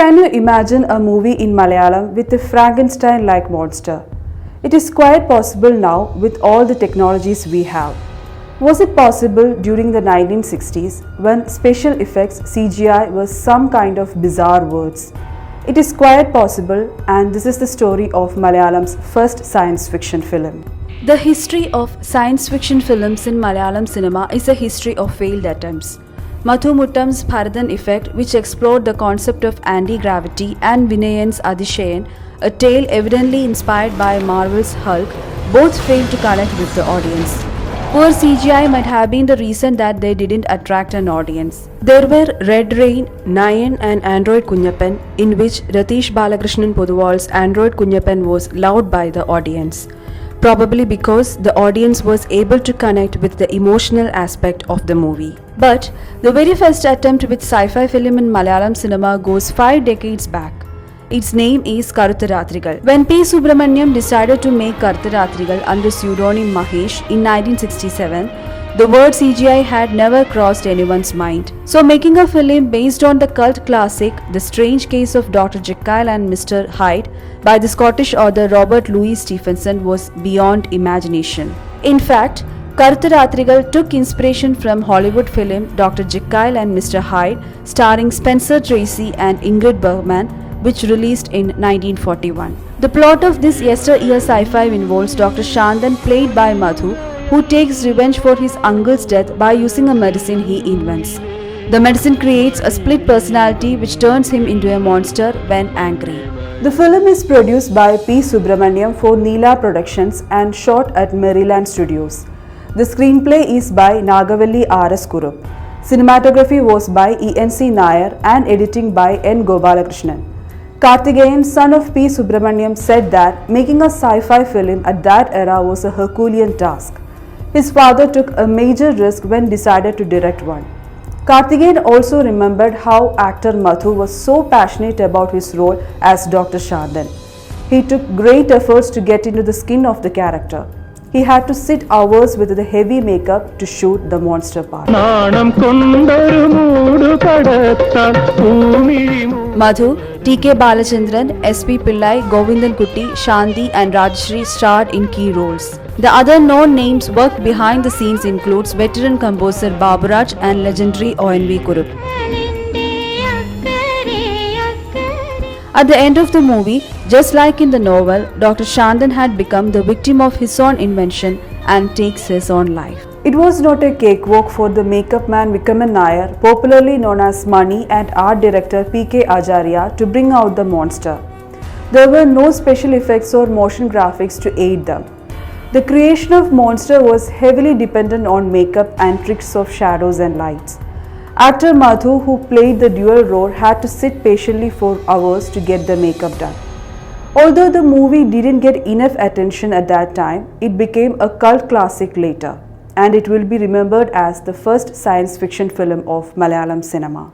Can you imagine a movie in Malayalam with a Frankenstein-like monster? It is quite possible now with all the technologies we have. Was it possible during the 1960s when special effects CGI was some kind of bizarre words? It is quite possible, and this is the story of Malayalam's first science fiction film. The history of science fiction films in Malayalam cinema is a history of failed attempts. Madhu Muttam's Bharathan Effect, which explored the concept of anti-gravity, and Vinayan's Adishayan, a tale evidently inspired by Marvel's Hulk, both failed to connect with the audience. Poor CGI might have been the reason that they didn't attract an audience. There were Red Rain, Nayan and Android Kunyappan, in which Ratish Balakrishnan Poduval's Android Kunyappan was loved by the audience. Probably because the audience was able to connect with the emotional aspect of the movie. But the very first attempt with sci-fi film in Malayalam cinema goes 5 decades back. Its name is KARUTHA RAATHRIKAL. When P. Subramaniam decided to make KARUTHA RAATHRIKAL under pseudonym Mahesh in 1967, the word CGI had never crossed anyone's mind. So making a film based on the cult classic The Strange Case of Dr. Jekyll and Mr. Hyde by the Scottish author Robert Louis Stevenson was beyond imagination. In fact, KARUTHA RAATHRIKAL took inspiration from Hollywood film Dr. Jekyll and Mr. Hyde starring Spencer Tracy and Ingrid Bergman, which released in 1941. The plot of this yesteryear sci-fi involves Dr. Shandan, played by Madhu, who takes revenge for his uncle's death by using a medicine he invents. The medicine creates a split personality which turns him into a monster when angry. The film is produced by P. Subramaniam for Neela Productions and shot at Maryland Studios. The screenplay is by Nagavalli R.S. Kurup. Cinematography was by E.N.C. Nair and editing by N. Gopalakrishnan. Karthikeyan, son of P. Subramaniam, said that making a sci-fi film at that era was a Herculean task. His father took a major risk when decided to direct one. Karthikeyan also remembered how actor Madhu was so passionate about his role as Dr. Shandan. He took great efforts to get into the skin of the character. He had to sit hours with the heavy makeup to shoot the monster part. Madhu, T.K. Balachandran, S.P. Pillai, Govindan Kutti, Shanti and Rajshri starred in key roles. The other known names worked behind the scenes includes veteran composer Baburaj and legendary O.N.V. Kurup. At the end of the movie, just like in the novel, Dr. Shandan had become the victim of his own invention and takes his own life. It was not a cakewalk for the makeup man Vikaman Nair, popularly known as Mani, and art director P.K. Acharya to bring out the monster. There were no special effects or motion graphics to aid them. The creation of monster was heavily dependent on makeup and tricks of shadows and lights. Actor Madhu, who played the dual role, had to sit patiently for hours to get the makeup done. Although the movie didn't get enough attention at that time, it became a cult classic later, and it will be remembered as the first science fiction film of Malayalam cinema.